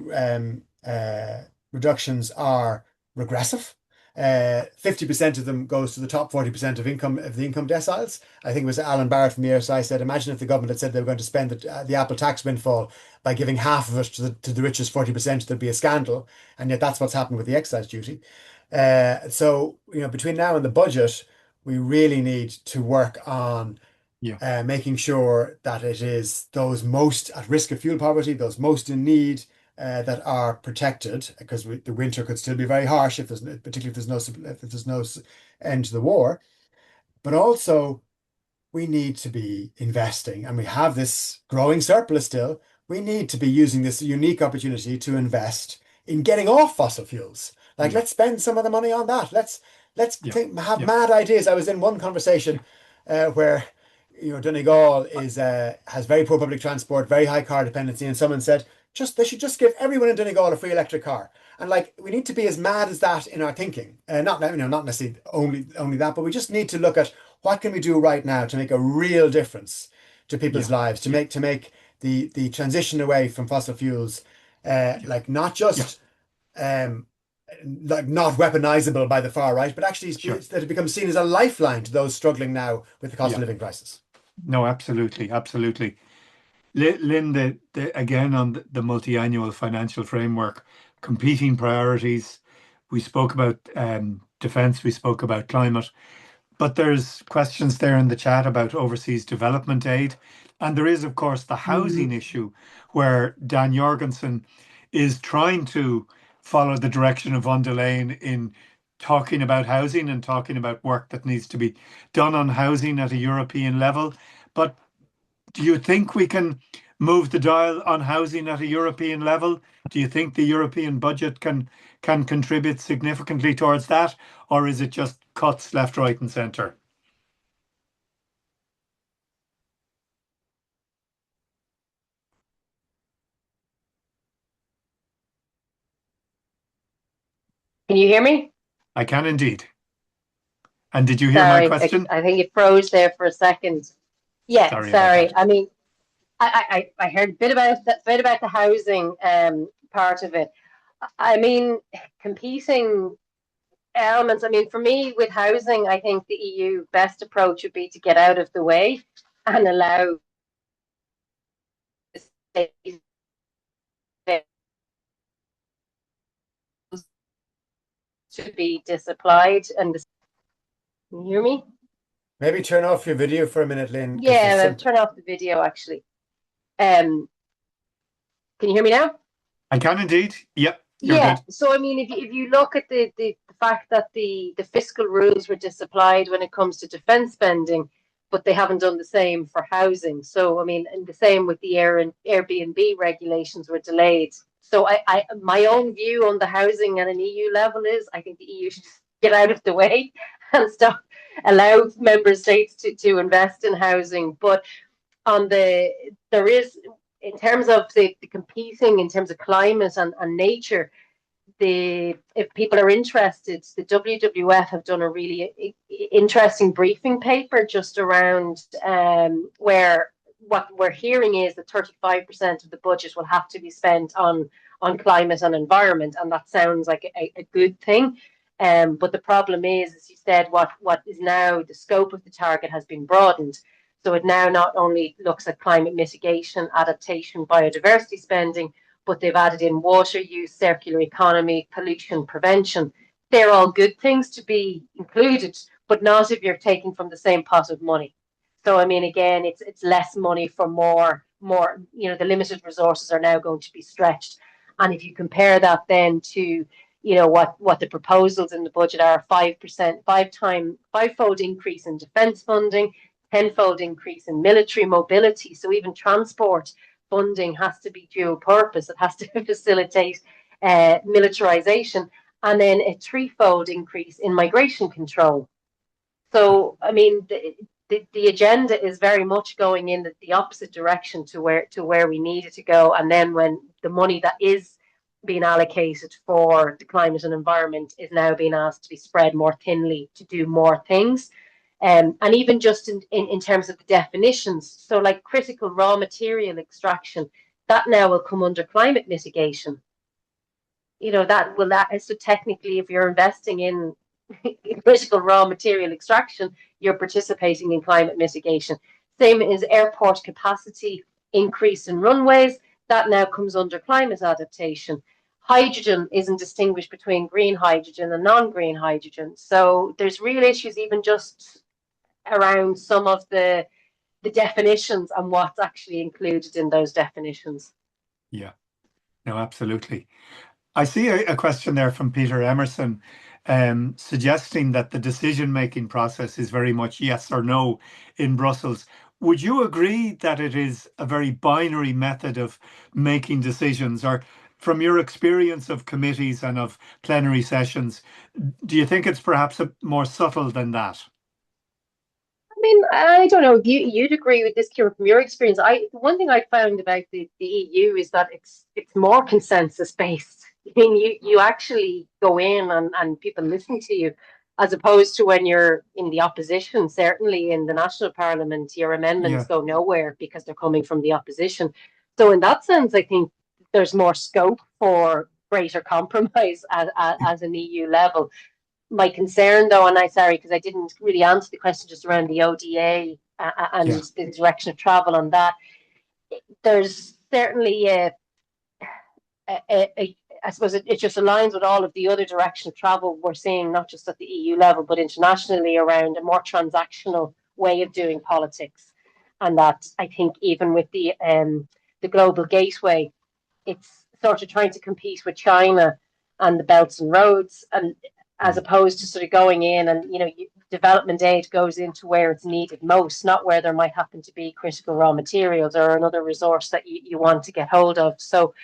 reductions are regressive. 50% of them goes to the top 40% of the income deciles. I think it was Alan Barrett from the RSI said, imagine if the government had said they were going to spend the Apple tax windfall by giving half of it to the richest 40%, there'd be a scandal. And yet that's what's happened with the excise duty. So, between now and the budget, we really need to work on making sure that it is those most at risk of fuel poverty, those most in need, that are protected, because the winter could still be very harsh particularly if there's no end to the war. But also, we need to be investing, and we have this growing surplus still. We need to be using this unique opportunity to invest in getting off fossil fuels. Let's spend some of the money on that. Let's have mad ideas. I was in one conversation where Donegal has very poor public transport, very high car dependency, and someone said they should just give everyone in Donegal a free electric car. And we need to be as mad as that in our thinking. Not necessarily only that, but we just need to look at what can we do right now to make a real difference to people's lives, to make the transition away from fossil fuels not just not weaponizable by the far right, but actually that it becomes seen as a lifeline to those struggling now with the cost of living crisis. No, absolutely, absolutely. Lynn, again on the multi-annual financial framework, competing priorities. We spoke about defence, we spoke about climate, but there's questions there in the chat about overseas development aid. And there is, of course, the housing issue, where Dan Jorgensen is trying to follow the direction of von der Leyen in talking about housing and talking about work that needs to be done on housing at a European level. But do you think we can move the dial on housing at a European level? Do you think the European budget can contribute significantly towards that? Or is it just cuts left, right and centre? Can you hear me? I can indeed. And did you hear my question? I think it froze there for a second. Yeah, sorry. I mean, I heard a bit about the housing part of it. I mean, competing elements. I mean, for me with housing, I think the EU best approach would be to get out of the way and allow to be disapplied. And can you hear me? Maybe turn off your video for a minute, Lynn. Yeah, turn off the video actually. Can you hear me now? I can indeed. Yep. Yeah. Good. So I mean, if you look at the fact that the fiscal rules were disapplied when it comes to defence spending, but they haven't done the same for housing. So I mean, and the same with the Airbnb regulations were delayed. So my own view on the housing at an EU level is I think the EU should get out of the way and allow member states to invest in housing. But there is, in terms of the competing, in terms of climate and nature, if people are interested, the WWF have done a really interesting briefing paper just around where what we're hearing is that 35% of the budget will have to be spent on climate and environment, and that sounds like a good thing. But the problem is, as you said, what is now the scope of the target has been broadened. So it now not only looks at climate mitigation, adaptation, biodiversity spending, but they've added in water use, circular economy, pollution prevention. They're all good things to be included, but not if you're taking from the same pot of money. So, I mean, again, it's less money for more, the limited resources are now going to be stretched. And if you compare that then to, what the proposals in the budget are, 5%, five-fold increase in defence funding, tenfold increase in military mobility. So even transport funding has to be dual purpose. It has to facilitate militarization. and then a threefold increase in migration control. So, I mean, the agenda is very much going in the opposite direction to where we need it to go. And then when the money that is being allocated for the climate and environment is now being asked to be spread more thinly to do more things. And even just in terms of the definitions, so like critical raw material extraction, that now will come under climate mitigation. So technically, if you're investing in critical raw material extraction, you're participating in climate mitigation. Same as airport capacity increase in runways, that now comes under climate adaptation. Hydrogen isn't distinguished between green hydrogen and non-green hydrogen. So there's real issues even just around some of the definitions and what's actually included in those definitions. Yeah, no, absolutely. I see a question there from Peter Emerson, suggesting that the decision-making process is very much yes or no in Brussels. Would you agree that it is a very binary method of making decisions, or from your experience of committees and of plenary sessions, do you think it's perhaps more subtle than that? I mean, I don't know. You'd agree with this, Kieran, from your experience. One thing I found about the EU is that it's more consensus based. I mean, you actually go in and people listen to you, as opposed to when you're in the opposition. Certainly in the national parliament, your amendments go nowhere because they're coming from the opposition. So in that sense, I think there's more scope for greater compromise as an EU level. My concern, though, and I'm sorry because I didn't really answer the question just around the ODA and the direction of travel on that. There's certainly I suppose it just aligns with all of the other direction of travel we're seeing, not just at the EU level, but internationally, around a more transactional way of doing politics. And that I think even with the global gateway, it's sort of trying to compete with China and the belts and roads, and as opposed to sort of going in and development aid goes into where it's needed most, not where there might happen to be critical raw materials or another resource that you want to get hold of. So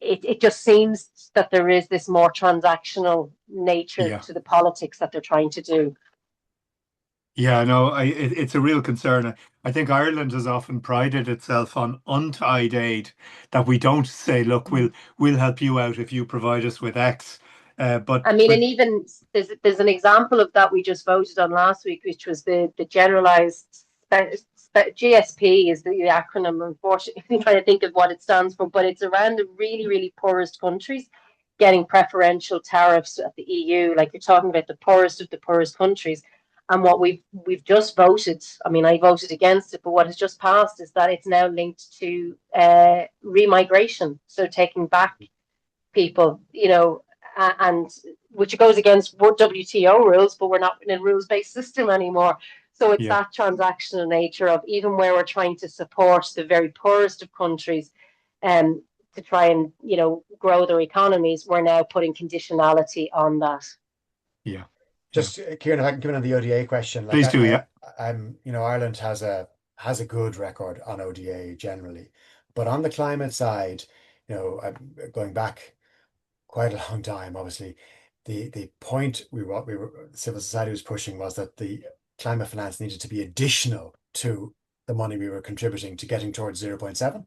it just seems that there is this more transactional nature to the politics that they're trying to do. Yeah, no, it's a real concern. I think Ireland has often prided itself on untied aid, that we don't say, look, we'll help you out if you provide us with X. But I mean, and even there's an example of that we just voted on last week, which was the generalized GSP is the acronym. Unfortunately, I'm trying to think of what it stands for, but it's around the really, really poorest countries getting preferential tariffs at the EU. Like you're talking about the poorest of the poorest countries. And what we've just voted, I mean, I voted against it, but what has just passed is that it's now linked to remigration. So taking back people, and which goes against WTO rules, but we're not in a rules-based system anymore. So it's that transactional nature of even where we're trying to support the very poorest of countries to try and, grow their economies, we're now putting conditionality on that. Yeah. Just Kieran, if I can come in on the ODA question. Please do, yeah. Ireland has a good record on ODA generally, but on the climate side, I'm going back quite a long time. Obviously, the point civil society was pushing was that the climate finance needed to be additional to the money we were contributing to getting towards 0.7.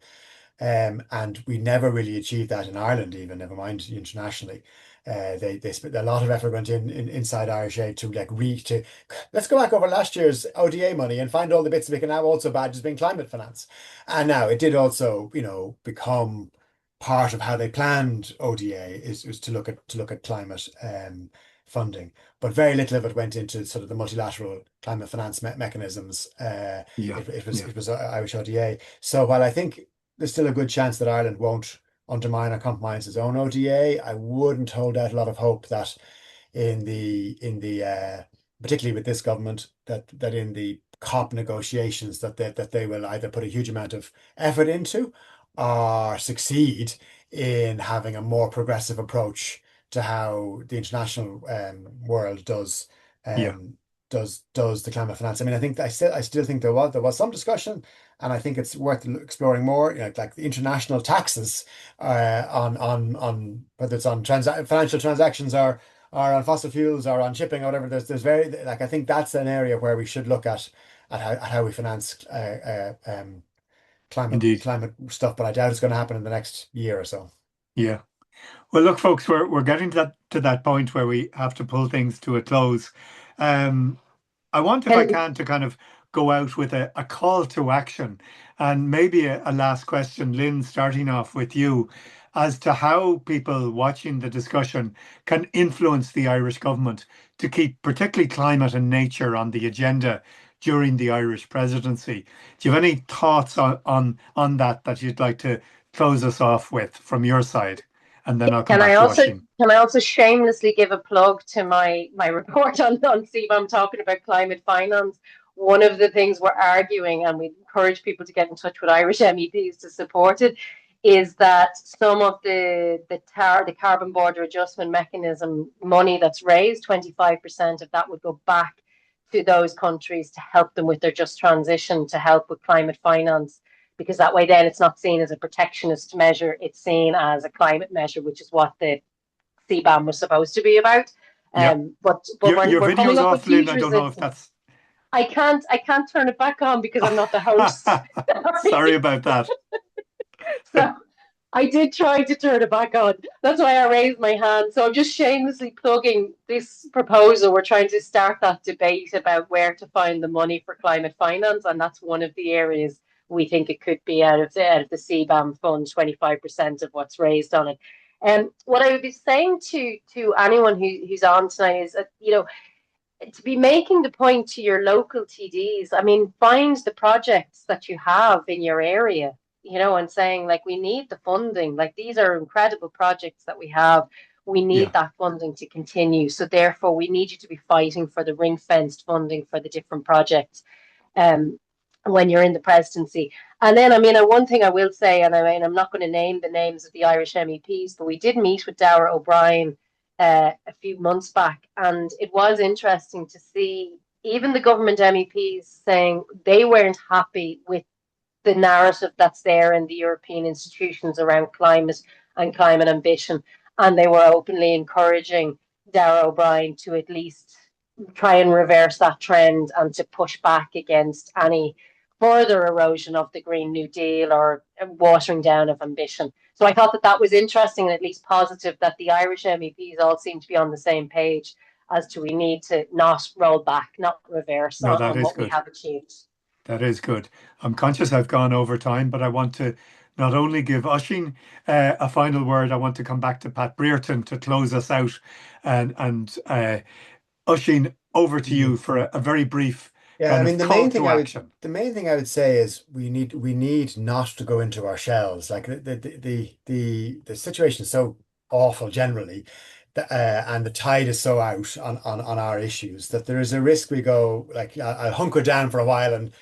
And we never really achieved that in Ireland, even never mind internationally. They spent a lot of effort went inside Irish Aid to let's go back over last year's ODA money and find all the bits we can now also badge as being climate finance. And now it did also, become part of how they planned ODA is to look at climate funding, but very little of it went into sort of the multilateral climate finance mechanisms. It was Irish ODA. So while I think there's still a good chance that Ireland won't undermine or compromise its own ODA, I wouldn't hold out a lot of hope that in the particularly with this government, that in the COP negotiations that they will either put a huge amount of effort into or succeed in having a more progressive approach to how the international world does does the climate finance. I mean, I still think there was some discussion, and I think it's worth exploring more. Like the international taxes on whether it's on financial transactions or on fossil fuels or on shipping or whatever. There's very like I think that's an area where we should look at how we finance Indeed. climate stuff. But I doubt it's going to happen in the next year or so. Yeah. Well, look, folks, we're getting to that point where we have to pull things to a close. I want, if I And can, to kind of go out with a call to action and maybe a last question, Lynn, starting off with you, as to how people watching the discussion can influence the Irish government to keep particularly climate and nature on the agenda during the Irish presidency. Do you have any thoughts on that you'd like to close us off with from your side? And then I'll come can I back to also Oisin. can I also shamelessly give a plug to my report on CBAM talking about climate finance? One of the things we're arguing, and we encourage people to get in touch with Irish MEPs to support it, is that some of the carbon border adjustment mechanism money that's raised, 25% of that would go back to those countries to help them with their just transition, to help with climate finance, because that way then it's not seen as a protectionist measure, it's seen as a climate measure, which is what the CBAM was supposed to be about. Yeah. But Your we're coming video's up with off, Lynn. huge I don't know if resistance. that's. I can't turn it back on because I'm not the host. Sorry about that. So I did try to turn it back on. That's why I raised my hand. So I'm just shamelessly plugging this proposal. We're trying to start that debate about where to find the money for climate finance, and that's one of the areas we think it could be out of the CBAM fund, 25% of what's raised on it. And what I would be saying to anyone who's on tonight is that, to be making the point to your local TDs, I mean, find the projects that you have in your area, and saying, like, we need the funding. Like, these are incredible projects that we have. We Yeah. need that funding to continue. So therefore, we need you to be fighting for the ring-fenced funding for the different projects when you're in the presidency. And then, I mean, one thing I will say, and I mean, I'm not going to name the names of the Irish MEPs, but we did meet with Darragh O'Brien a few months back, and it was interesting to see even the government MEPs saying they weren't happy with the narrative that's there in the European institutions around climate and climate ambition, and they were openly encouraging Darragh O'Brien to at least try and reverse that trend and to push back against any further erosion of the Green New Deal or watering down of ambition. So I thought that was interesting and at least positive that the Irish MEPs all seem to be on the same page as to we need to not roll back, not reverse No, that on is what we good. have achieved. That is good. I'm conscious I've gone over time, but I want to not only give Oisin a final word, I want to come back to Pat Brereton to close us out. And Oisin, over to you for a very brief Yeah, I kind mean of call to action. the main thing I would say is we need not to go into our shells. Like the situation is so awful generally, and the tide is so out on our issues that there is a risk we go like I'll hunker down for a while and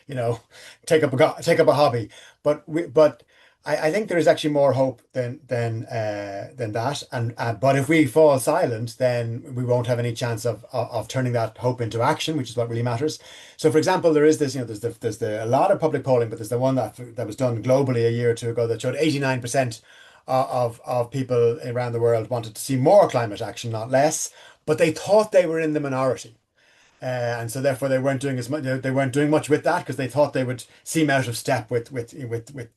take up a hobby. But I think there is actually more hope than that. And but if we fall silent, then we won't have any chance of turning that hope into action, which is what really matters. So, for example, there is this, there's a lot of public polling, but there's the one that was done globally a year or two ago that showed 89% of people around the world wanted to see more climate action, not less, but they thought they were in the minority. And so therefore they weren't doing as much. They weren't doing much with that because they thought they would seem out of step with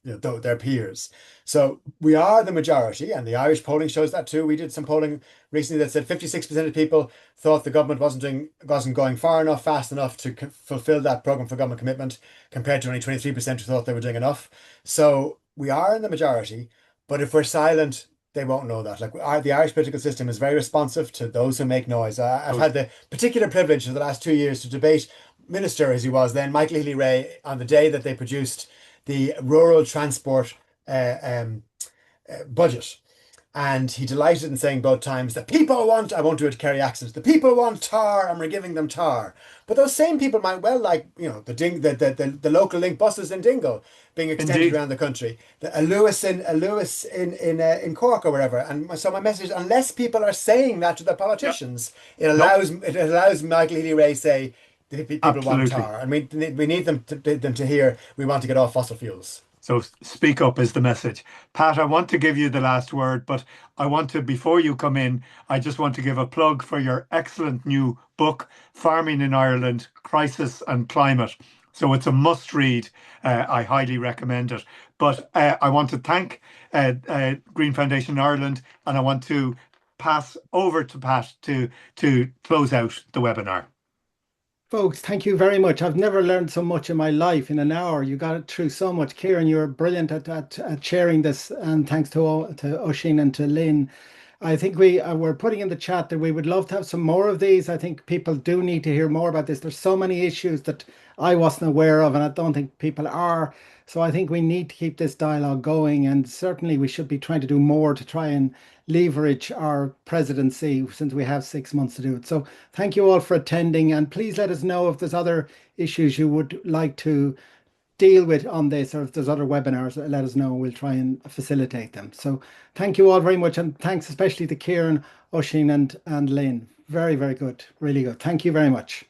their peers. So we are the majority, and the Irish polling shows that too. We did some polling recently that said 56% of people thought the government wasn't going far enough, fast enough to fulfill that program for government commitment, compared to only 23% who thought they were doing enough. So we are in the majority, but if we're silent, they won't know that. Like the Irish political system is very responsive to those who make noise. I've had the particular privilege of the last 2 years to debate Minister, as he was then, Michael Healy-Rae, on the day that they produced the rural transport budget. And he delighted in saying both times, the people want, I won't do it to Kerry accents, the people want tar and we're giving them tar. But those same people might well like, the local link buses in Dingle being extended Indeed. around the country, a Lewis in Cork or wherever. And so my message, unless people are saying that to their politicians, it allows Michael Healy-Rae say, the people want Absolutely. tar, and we need them to hear we want to get off fossil fuels. So speak up is the message. Pat, I want to give you the last word, but I want to, before you come in, I just want to give a plug for your excellent new book, Farming in Ireland, Crisis and Climate. So it's a must read. I highly recommend it. But I want to thank Green Foundation Ireland, and I want to pass over to Pat to close out the webinar. Folks, thank you very much. I've never learned so much in my life in an hour. You got it through so much. Kieran, you're brilliant at sharing this. And thanks to Oisín and to Lynn. I think we're putting in the chat that we would love to have some more of these. I think people do need to hear more about this. There's so many issues that I wasn't aware of, and I don't think people are. So I think we need to keep this dialogue going, and certainly we should be trying to do more to try and leverage our presidency, since we have 6 months to do it. So thank you all for attending, and please let us know if there's other issues you would like to deal with on this, or if there's other webinars, let us know. We'll try and facilitate them. So thank you all very much, and thanks especially to Kieran, Oisín and Lynn. Very, very good. Really good. Thank you very much.